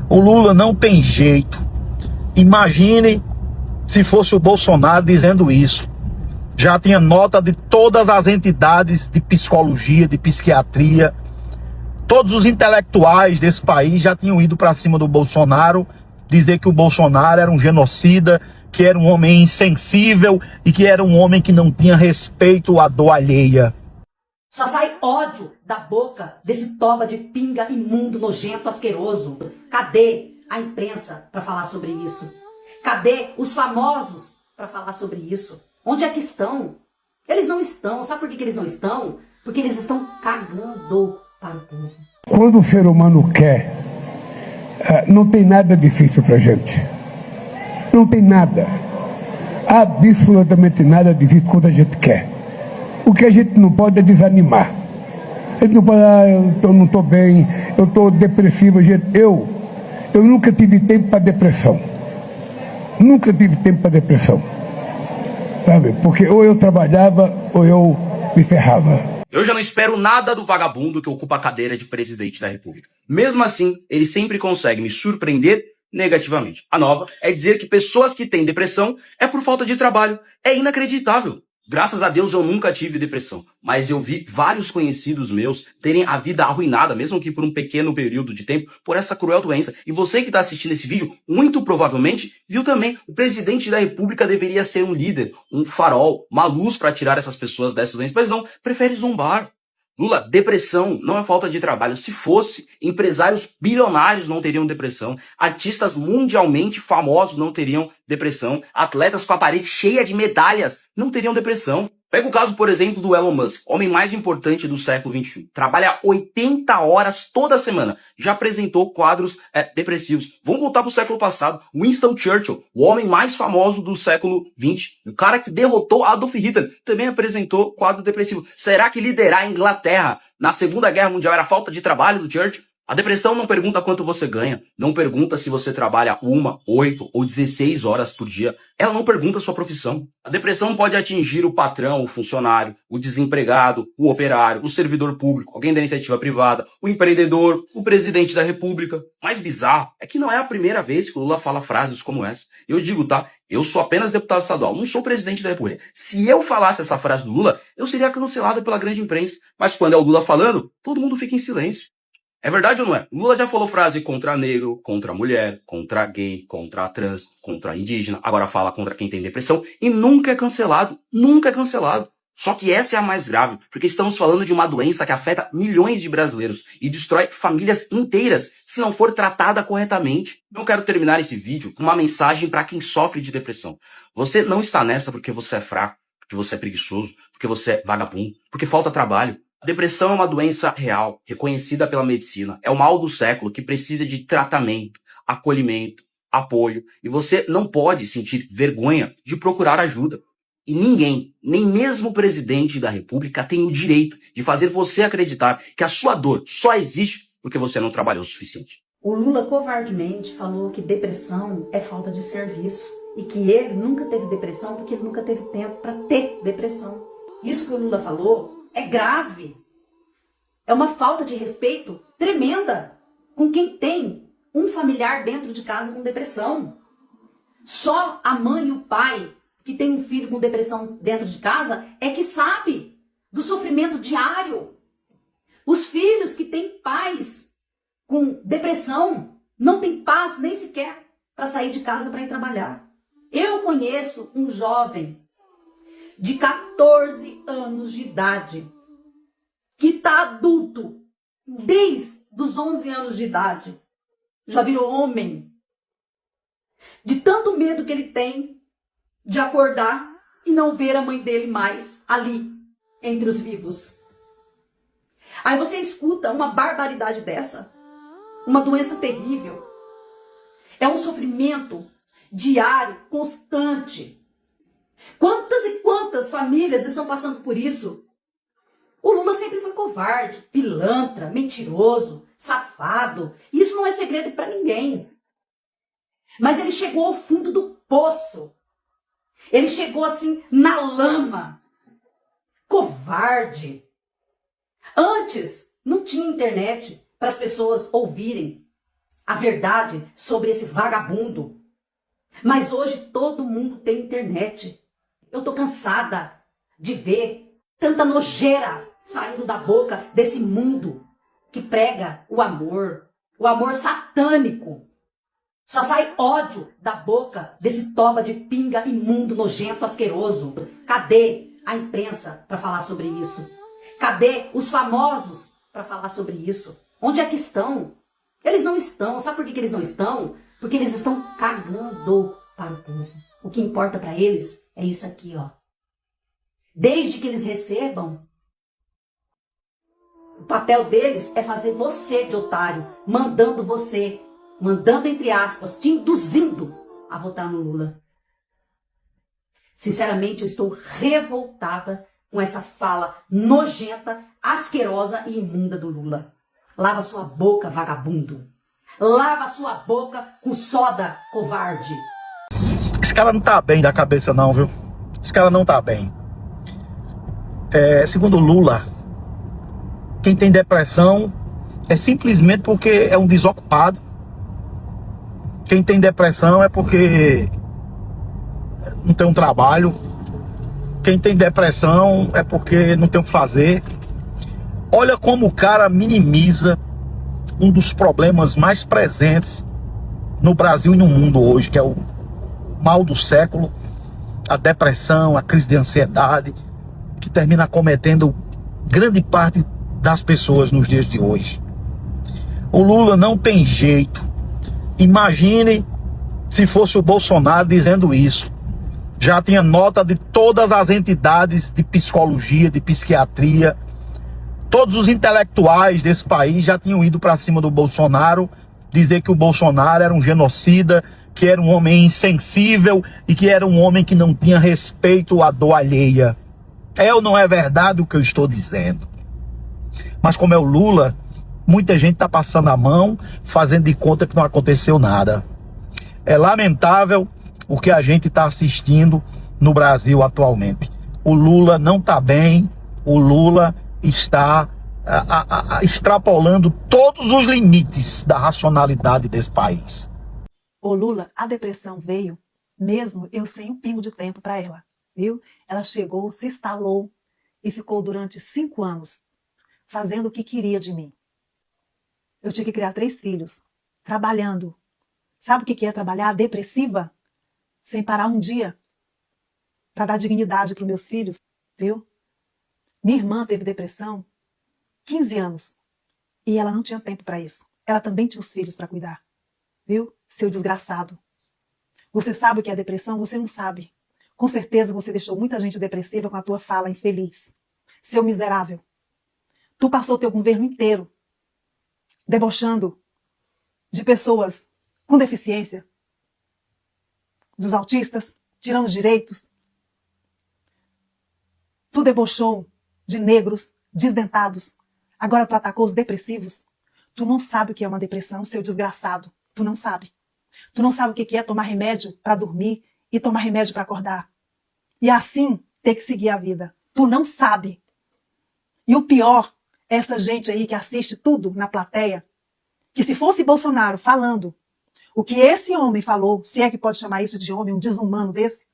O Lula não tem jeito. Imagine se fosse o Bolsonaro dizendo isso. Já tinha nota de todas as entidades de psicologia, de psiquiatria. Todos os intelectuais desse país já tinham ido para cima do Bolsonaro, dizer que o Bolsonaro era um genocida, que era um homem insensível e que era um homem que não tinha respeito à dor alheia. Só sai ódio da boca desse toba de pinga imundo, nojento, asqueroso. Cadê a imprensa para falar sobre isso? Cadê os famosos para falar sobre isso? Onde é que estão? Eles não estão. Sabe por que eles não estão? Porque eles estão cagando para o povo. Quando o ser humano quer, não tem nada difícil para a gente. Não tem nada. Absolutamente nada difícil quando a gente quer. O que a gente não pode é desanimar. A gente não pode, eu não estou bem, eu estou depressivo. Gente, eu nunca tive tempo para depressão. Nunca tive tempo para depressão. Sabe? Porque ou eu trabalhava ou eu me ferrava. Eu já não espero nada do vagabundo que ocupa a cadeira de presidente da República. Mesmo assim, ele sempre consegue me surpreender negativamente. A nova é dizer que pessoas que têm depressão é por falta de trabalho. É inacreditável. Graças a Deus eu nunca tive depressão, mas eu vi vários conhecidos meus terem a vida arruinada, mesmo que por um pequeno período de tempo, por essa cruel doença. E você que está assistindo esse vídeo, muito provavelmente, viu também. O presidente da República deveria ser um líder, um farol, uma luz para tirar essas pessoas dessas doenças, mas não, prefere zombar. Lula, depressão não é falta de trabalho. Se fosse, empresários bilionários não teriam depressão, artistas mundialmente famosos não teriam depressão, atletas com a parede cheia de medalhas não teriam depressão. Pega o caso, por exemplo, do Elon Musk, homem mais importante do século XXI. Trabalha 80 horas toda semana. Já apresentou quadros depressivos. Vamos voltar para o século passado. Winston Churchill, o homem mais famoso do século XX. O cara que derrotou Adolf Hitler, também apresentou quadro depressivo. Será que liderar a Inglaterra na Segunda Guerra Mundial era falta de trabalho do Churchill? A depressão não pergunta quanto você ganha, não pergunta se você trabalha 1, 8 ou 16 horas por dia, ela não pergunta a sua profissão. A depressão pode atingir o patrão, o funcionário, o desempregado, o operário, o servidor público, alguém da iniciativa privada, o empreendedor, o presidente da república. O mais bizarro é que não é a primeira vez que o Lula fala frases como essa. Eu digo, tá? Eu sou apenas deputado estadual, não sou presidente da república. Se eu falasse essa frase do Lula, eu seria cancelado pela grande imprensa. Mas quando é o Lula falando, todo mundo fica em silêncio. É verdade ou não é? O Lula já falou frase contra negro, contra mulher, contra gay, contra trans, contra indígena. Agora fala contra quem tem depressão e nunca é cancelado. Nunca é cancelado. Só que essa é a mais grave, porque estamos falando de uma doença que afeta milhões de brasileiros e destrói famílias inteiras se não for tratada corretamente. Eu quero terminar esse vídeo com uma mensagem para quem sofre de depressão. Você não está nessa porque você é fraco, porque você é preguiçoso, porque você é vagabundo, porque falta trabalho. A depressão é uma doença real, reconhecida pela medicina. É o mal do século que precisa de tratamento, acolhimento, apoio. E você não pode sentir vergonha de procurar ajuda. E ninguém, nem mesmo o presidente da República, tem o direito de fazer você acreditar que a sua dor só existe porque você não trabalhou o suficiente. O Lula covardemente falou que depressão é falta de serviço e que ele nunca teve depressão porque ele nunca teve tempo para ter depressão. Isso que o Lula falou é grave. É uma falta de respeito tremenda com quem tem um familiar dentro de casa com depressão. Só a mãe e o pai que tem um filho com depressão dentro de casa é que sabe do sofrimento diário. Os filhos que têm pais com depressão não têm paz nem sequer para sair de casa para ir trabalhar. Eu conheço um jovem de 14 anos de idade, que está adulto, desde os 11 anos de idade, já virou homem, de tanto medo que ele tem de acordar e não ver a mãe dele mais ali, entre os vivos. Aí você escuta uma barbaridade dessa, uma doença terrível, é um sofrimento diário, constante. Quantas e quantas famílias estão passando por isso? O Lula sempre foi covarde, pilantra, mentiroso, safado. Isso não é segredo para ninguém. Mas ele chegou ao fundo do poço. Ele chegou assim na lama. Covarde. Antes não tinha internet para as pessoas ouvirem. a verdade sobre esse vagabundo. Mas hoje todo mundo tem internet. Eu tô cansada de ver tanta nojeira saindo da boca desse mundo que prega o amor satânico. Só sai ódio da boca desse toba de pinga imundo, nojento, asqueroso. Cadê a imprensa para falar sobre isso? Cadê os famosos para falar sobre isso? Onde é que estão? Eles não estão. Sabe por que eles não estão? Porque eles estão cagando para o povo. O que importa para eles é isso aqui, ó. Desde que eles recebam, o papel deles é fazer você de otário, mandando entre aspas, te induzindo a votar no Lula. Sinceramente, eu estou revoltada com essa fala nojenta, asquerosa e imunda do Lula. Lava sua boca, vagabundo. Lava sua boca com soda, covarde. Esse cara não tá bem da cabeça não, viu? Esse cara não tá bem. Segundo Lula, quem tem depressão é simplesmente porque é um desocupado. Quem tem depressão é porque não tem um trabalho. Quem tem depressão é porque não tem o que fazer. Olha como o cara minimiza um dos problemas mais presentes no Brasil e no mundo hoje, que é o mal do século, a depressão, a crise de ansiedade, que termina acometendo grande parte das pessoas nos dias de hoje. O Lula não tem jeito. Imagine se fosse o Bolsonaro dizendo isso. Já tinha nota de todas as entidades de psicologia, de psiquiatria. Todos os intelectuais desse país já tinham ido para cima do Bolsonaro, dizer que o Bolsonaro era um genocida, que era um homem insensível e que era um homem que não tinha respeito à dor alheia. É ou não é verdade o que eu estou dizendo? Mas como é o Lula, muita gente está passando a mão, fazendo de conta que não aconteceu nada. É lamentável o que a gente está assistindo no Brasil atualmente. O Lula não está bem, o Lula está extrapolando todos os limites da racionalidade desse país. Ô Lula, a depressão veio mesmo eu sem um pingo de tempo para ela, viu? Ela chegou, se instalou e ficou durante 5 anos fazendo o que queria de mim. Eu tinha que criar 3 filhos, trabalhando. Sabe o que é trabalhar? Depressiva? Sem parar um dia para dar dignidade para os meus filhos, viu? Minha irmã teve depressão 15 anos e ela não tinha tempo para isso. Ela também tinha os filhos para cuidar, viu? Seu desgraçado. Você sabe o que é depressão? Você não sabe. Com certeza você deixou muita gente depressiva com a tua fala infeliz. Seu miserável. Tu passou o teu governo inteiro debochando de pessoas com deficiência, dos autistas, tirando direitos. Tu debochou de negros, desdentados. Agora tu atacou os depressivos. Tu não sabe o que é uma depressão, seu desgraçado. Tu não sabe. Tu não sabe o que é tomar remédio para dormir e tomar remédio para acordar. E assim ter que seguir a vida. Tu não sabe. E o pior é essa gente aí que assiste tudo na plateia, que se fosse Bolsonaro falando o que esse homem falou, se é que pode chamar isso de homem, um desumano desse,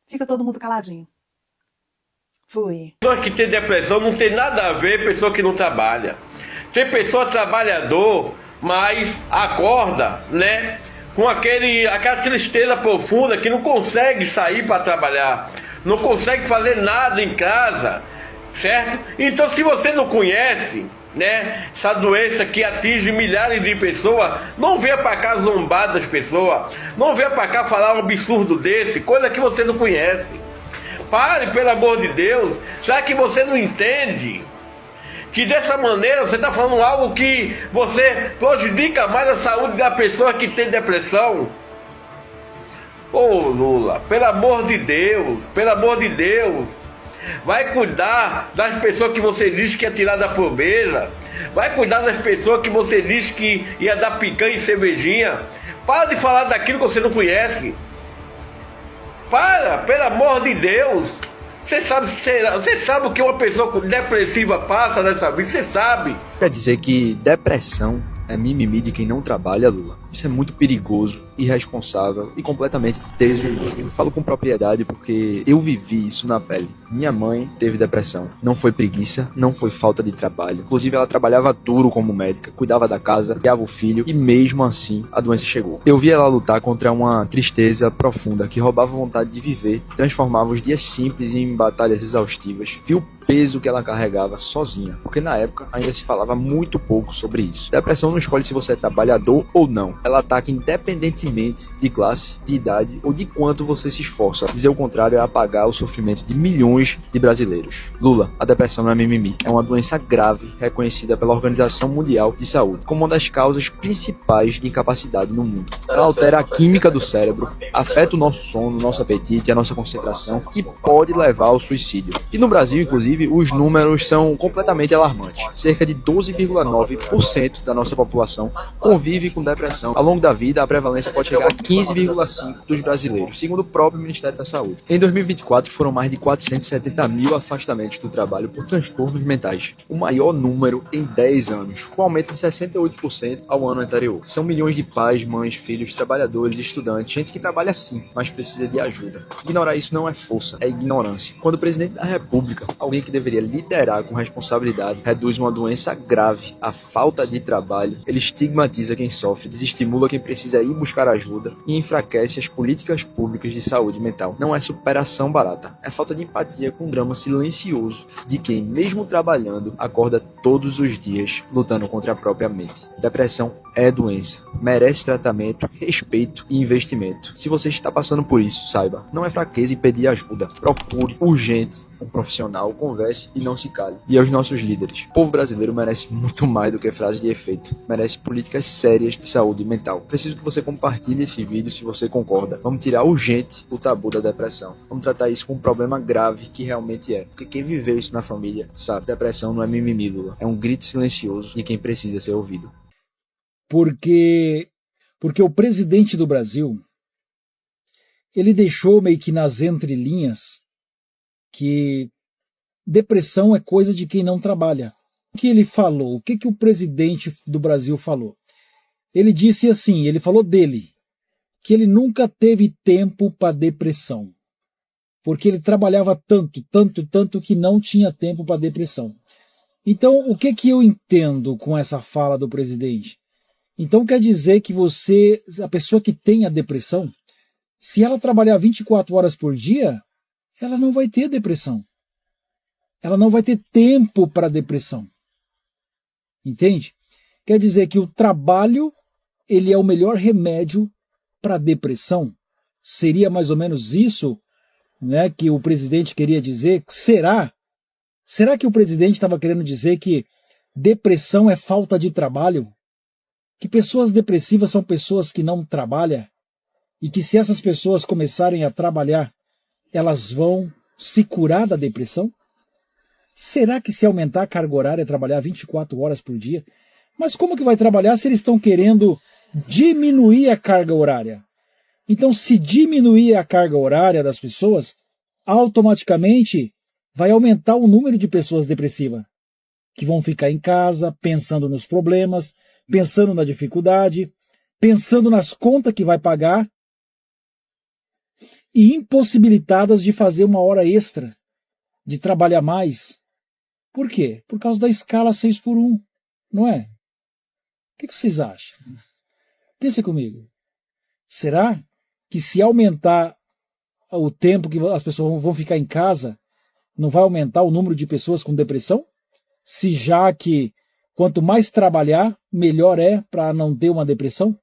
fica todo mundo caladinho. Fui. Pessoa que tem depressão não tem nada a ver com pessoa que não trabalha. Tem pessoa trabalhador, mas acorda, né, com aquela tristeza profunda que não consegue sair para trabalhar, não consegue fazer nada em casa, certo? Então, se você não conhece, né, essa doença que atinge milhares de pessoas, não venha para cá zombar das pessoas, não venha para cá falar um absurdo desse, coisa que você não conhece. Pare, pelo amor de Deus. Será que você não entende que dessa maneira você está falando algo que você prejudica mais a saúde da pessoa que tem depressão? Ô Lula, pelo amor de Deus, pelo amor de Deus, vai cuidar das pessoas que você disse que ia tirar da pobreza, vai cuidar das pessoas que você disse que ia dar picanha e cervejinha. Para de falar daquilo que você não conhece. Para, pelo amor de Deus. Você sabe o que uma pessoa depressiva passa nessa vida? Você sabe. Quer dizer que depressão é mimimi de quem não trabalha, Lula. Isso é muito perigoso, irresponsável e completamente desumano. Eu falo com propriedade porque eu vivi isso na pele. Minha mãe teve depressão. Não foi preguiça, não foi falta de trabalho. Inclusive, ela trabalhava duro como médica, cuidava da casa, criava o filho e mesmo assim a doença chegou. Eu vi ela lutar contra uma tristeza profunda que roubava a vontade de viver, transformava os dias simples em batalhas exaustivas. Vi o peso que ela carregava sozinha, porque na época ainda se falava muito pouco sobre isso. Depressão não escolhe se você é trabalhador ou não. Ela ataca independentemente de classe, de idade ou de quanto você se esforça. Dizer o contrário é apagar o sofrimento de milhões de brasileiros. Lula, a depressão não é mimimi. É uma doença grave, reconhecida pela Organização Mundial de Saúde como uma das causas principais de incapacidade no mundo. Ela altera a química do cérebro, afeta o nosso sono, nosso apetite, a nossa concentração e pode levar ao suicídio. E no Brasil, inclusive, os números são completamente alarmantes. Cerca de 12,9% da nossa população convive com depressão. Ao longo da vida, a prevalência pode chegar a 15,5% dos brasileiros, segundo o próprio Ministério da Saúde. Em 2024, foram mais de 470 mil afastamentos do trabalho por transtornos mentais, o maior número em 10 anos, com aumento de 68% ao ano anterior. São milhões de pais, mães, filhos, trabalhadores, estudantes, gente que trabalha sim, mas precisa de ajuda. Ignorar isso não é força, é ignorância. Quando o presidente da República, alguém que deveria liderar com responsabilidade, reduz uma doença grave, a falta de trabalho, ele estigmatiza quem sofre, desestimula quem precisa ir buscar ajuda e enfraquece as políticas públicas de saúde mental. Não é superação barata, é falta de empatia com um drama silencioso de quem, mesmo trabalhando, acorda todos os dias lutando contra a própria mente. Depressão é doença, merece tratamento, respeito e investimento. Se você está passando por isso, saiba, não é fraqueza em pedir ajuda. Procure urgente um profissional, converse e não se cale. E aos nossos líderes, o povo brasileiro merece muito mais do que frases de efeito, merece políticas sérias de saúde mental. Preciso que você compartilhe esse vídeo se você concorda. Vamos tirar urgente o tabu da depressão. Vamos tratar isso como um problema grave que realmente é. Porque quem viveu isso na família sabe, depressão não é mimimi, Lula. É um grito silencioso de quem precisa ser ouvido. Porque o presidente do Brasil, ele deixou meio que nas entrelinhas que depressão é coisa de quem não trabalha. O que ele falou? O que o presidente do Brasil falou? Ele disse assim, ele falou dele, que ele nunca teve tempo para depressão, porque ele trabalhava tanto que não tinha tempo para depressão. Então, o que eu entendo com essa fala do presidente? Então quer dizer que você, a pessoa que tem a depressão, se ela trabalhar 24 horas por dia, ela não vai ter depressão. Ela não vai ter tempo para depressão. Entende? Quer dizer que o trabalho, ele é o melhor remédio para depressão. Seria mais ou menos isso, né, que o presidente queria dizer? Será? Será que o presidente estava querendo dizer que depressão é falta de trabalho? Que pessoas depressivas são pessoas que não trabalham? E que se essas pessoas começarem a trabalhar, elas vão se curar da depressão? Será que se aumentar a carga horária, trabalhar 24 horas por dia? Mas como que vai trabalhar se eles estão querendo diminuir a carga horária? Então, se diminuir a carga horária das pessoas, automaticamente vai aumentar o número de pessoas depressivas, que vão ficar em casa, pensando nos problemas, pensando na dificuldade, pensando nas contas que vai pagar, e impossibilitadas de fazer uma hora extra, de trabalhar mais. Por quê? Por causa da escala 6x1, não é? O que vocês acham? Pensa comigo. Será que se aumentar o tempo que as pessoas vão ficar em casa, não vai aumentar o número de pessoas com depressão? Se já que quanto mais trabalhar, melhor é para não ter uma depressão?